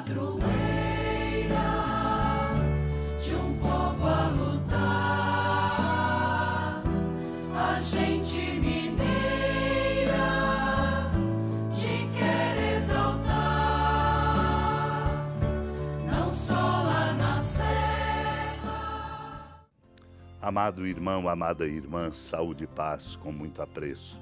padroeira de um povo a lutar, a gente mineira te quer exaltar, não só lá na serra. Amado irmão, amada irmã, saúde e paz com muito apreço.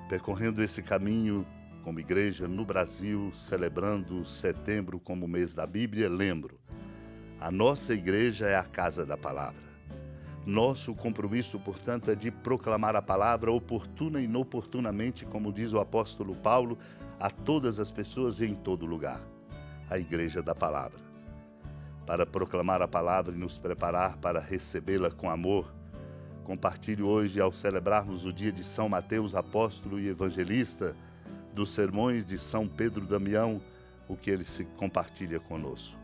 Percorrendo esse caminho como igreja no Brasil, celebrando setembro como mês da Bíblia, lembro, a nossa igreja é a casa da palavra. Nosso compromisso, portanto, é de proclamar a palavra oportuna e inoportunamente, como diz o apóstolo Paulo, a todas as pessoas e em todo lugar. A igreja da palavra. Para proclamar a palavra e nos preparar para recebê-la com amor, compartilho hoje, ao celebrarmos o dia de São Mateus, apóstolo e evangelista, dos sermões de São Pedro Damião, o que ele se compartilha conosco.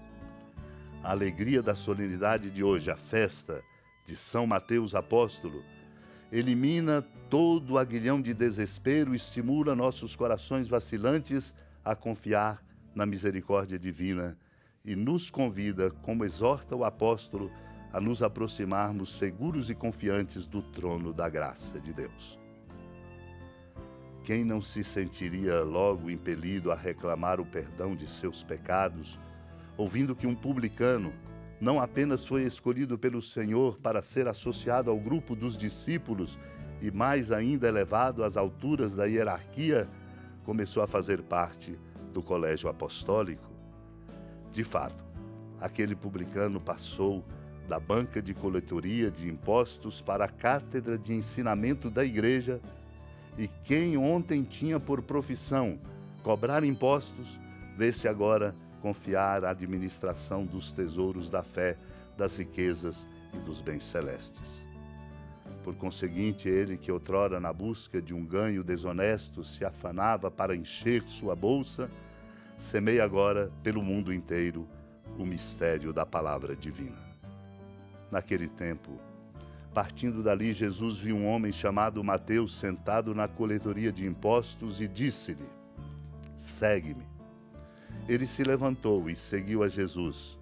A alegria da solenidade de hoje, a festa de São Mateus Apóstolo, elimina todo o aguilhão de desespero e estimula nossos corações vacilantes a confiar na misericórdia divina e nos convida, como exorta o apóstolo, a nos aproximarmos seguros e confiantes do trono da graça de Deus. Quem não se sentiria logo impelido a reclamar o perdão de seus pecados, ouvindo que um publicano não apenas foi escolhido pelo Senhor para ser associado ao grupo dos discípulos e mais ainda elevado às alturas da hierarquia, começou a fazer parte do colégio apostólico? De fato, aquele publicano passou da banca de coletoria de impostos para a cátedra de ensinamento da igreja. E quem ontem tinha por profissão cobrar impostos, vê-se agora confiar a administração dos tesouros da fé, das riquezas e dos bens celestes. Por conseguinte, ele que outrora na busca de um ganho desonesto se afanava para encher sua bolsa, semeia agora pelo mundo inteiro o mistério da palavra divina. Naquele tempo, partindo dali, Jesus viu um homem chamado Mateus sentado na coletoria de impostos e disse-lhe: "Segue-me." Ele se levantou e seguiu a Jesus.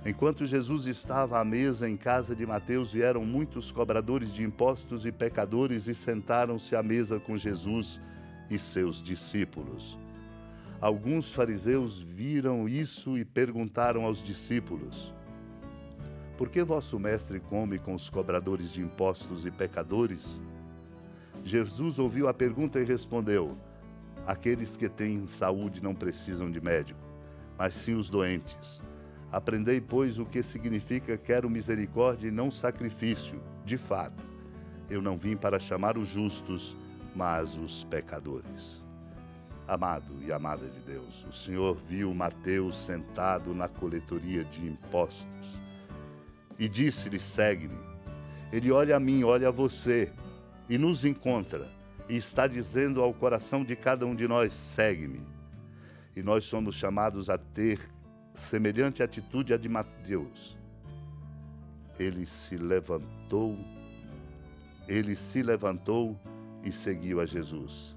Enquanto Jesus estava à mesa em casa de Mateus, vieram muitos cobradores de impostos e pecadores e sentaram-se à mesa com Jesus e seus discípulos. Alguns fariseus viram isso e perguntaram aos discípulos: "Por que vosso mestre come com os cobradores de impostos e pecadores?" Jesus ouviu a pergunta e respondeu: "Aqueles que têm saúde não precisam de médico, mas sim os doentes. Aprendei, pois, o que significa quero misericórdia e não sacrifício. De fato, eu não vim para chamar os justos, mas os pecadores." Amado e amada de Deus, o Senhor viu Mateus sentado na coletoria de impostos e disse-lhe: "Segue-me." Ele olha a mim, olha a você e nos encontra e está dizendo ao coração de cada um de nós: "Segue-me." E nós somos chamados a ter semelhante atitude à de Mateus. Ele se levantou e seguiu a Jesus.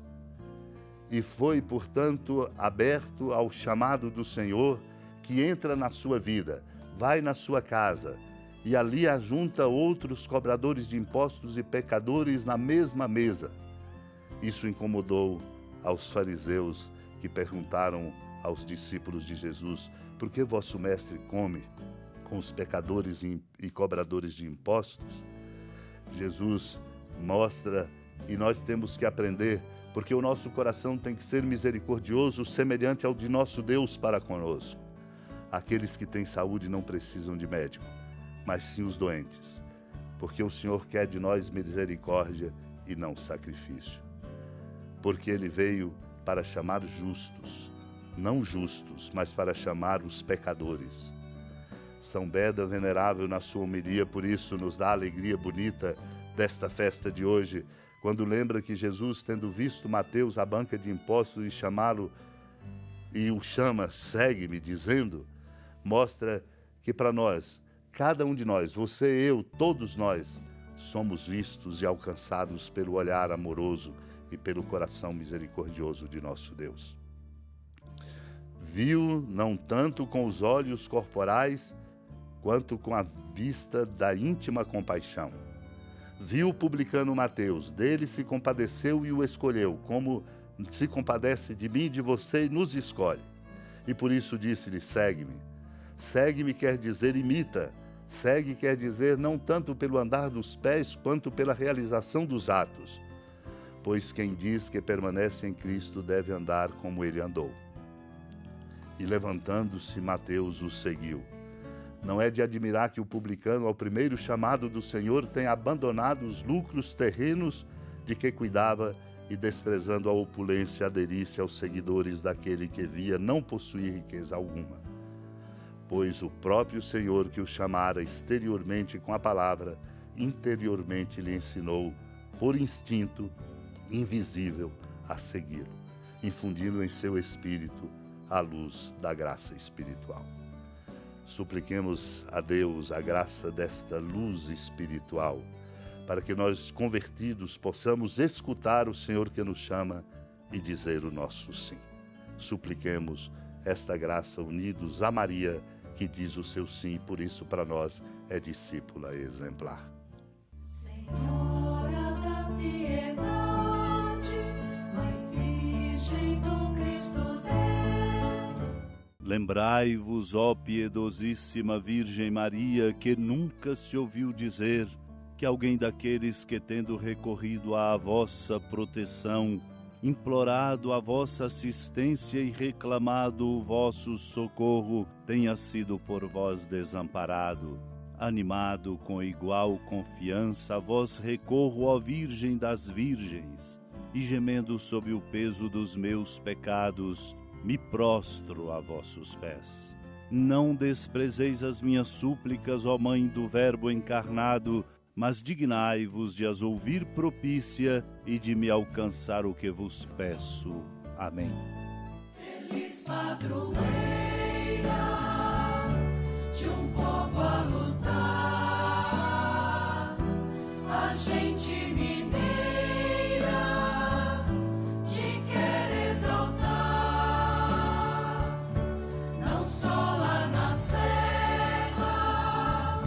E foi, portanto, aberto ao chamado do Senhor, que entra na sua vida, vai na sua casa, e ali ajunta outros cobradores de impostos e pecadores na mesma mesa. Isso incomodou aos fariseus, que perguntaram aos discípulos de Jesus: "Por que vosso mestre come com os pecadores e cobradores de impostos?" Jesus mostra, e nós temos que aprender, porque o nosso coração tem que ser misericordioso, semelhante ao de nosso Deus para conosco. Aqueles que têm saúde não precisam de médico, mas sim os doentes, porque o Senhor quer de nós misericórdia e não sacrifício. Porque Ele veio para chamar justos, não justos, mas para chamar os pecadores. São Beda, venerável na sua homilia, por isso nos dá a alegria bonita desta festa de hoje, quando lembra que Jesus, tendo visto Mateus à banca de impostos e chamá-lo, e o chama: "Segue-me", dizendo, mostra que para nós, cada um de nós, você, eu, todos nós, somos vistos e alcançados pelo olhar amoroso e pelo coração misericordioso de nosso Deus. viu não tanto com os olhos corporais, quanto com a vista da íntima compaixão. Viu o publicano Mateus, dele se compadeceu e o escolheu, como se compadece de mim e de você e nos escolhe. E por isso disse-lhe, segue-me. Segue-me quer dizer imita. Segue quer dizer não tanto pelo andar dos pés, quanto pela realização dos atos. Pois quem diz que permanece em Cristo deve andar como ele andou. E levantando-se, Mateus o seguiu. Não é de admirar que o publicano, ao primeiro chamado do Senhor, tenha abandonado os lucros terrenos de que cuidava e, desprezando a opulência, aderisse aos seguidores daquele que via não possuir riqueza alguma. Pois o próprio Senhor que o chamara exteriormente com a palavra, interiormente lhe ensinou, por instinto, invisível, a segui-lo, infundindo em seu espírito a luz da graça espiritual. Supliquemos a Deus a graça desta luz espiritual, para que nós, convertidos, possamos escutar o Senhor que nos chama e dizer o nosso sim. Supliquemos esta graça unidos a Maria, que diz o seu sim, por isso para nós é discípula exemplar. Senhora da piedade, Mãe Virgem do Cristo Deus. Lembrai-vos, ó piedosíssima Virgem Maria, que nunca se ouviu dizer que alguém daqueles que, tendo recorrido à vossa proteção, implorado a vossa assistência e reclamado o vosso socorro, tenha sido por vós desamparado. Animado com igual confiança, a vós recorro, ó Virgem das Virgens, e gemendo sob o peso dos meus pecados, me prostro a vossos pés. Não desprezeis as minhas súplicas, ó Mãe do Verbo encarnado, mas dignai-vos de as ouvir propícia e de me alcançar o que vos peço. Amém. Feliz padroeira de um povo a lutar, a gente mineira te quer exaltar, não só lá na serra,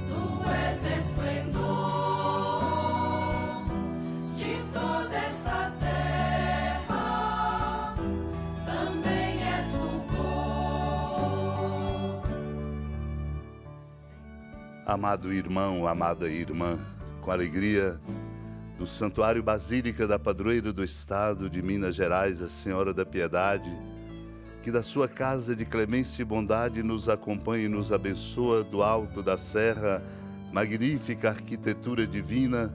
tu és esplendor de toda esta terra, também és fulgor. Amado irmão, amada irmã, com alegria do Santuário Basílica da Padroeira do Estado de Minas Gerais, a Senhora da Piedade, que da sua casa de clemência e bondade nos acompanhe e nos abençoa do alto da serra, magnífica arquitetura divina,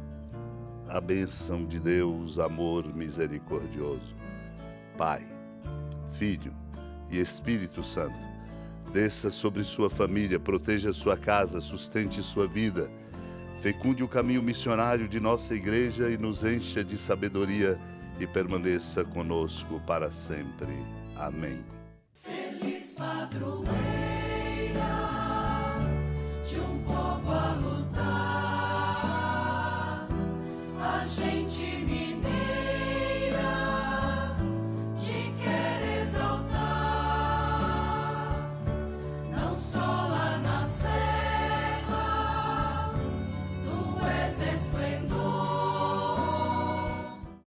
a bênção de Deus, amor misericordioso. Pai, Filho e Espírito Santo, desça sobre sua família, proteja sua casa, sustente sua vida, fecunde o caminho missionário de nossa igreja e nos encha de sabedoria e permaneça conosco para sempre. Amém. Feliz padroeira de um povo a lutar, a gente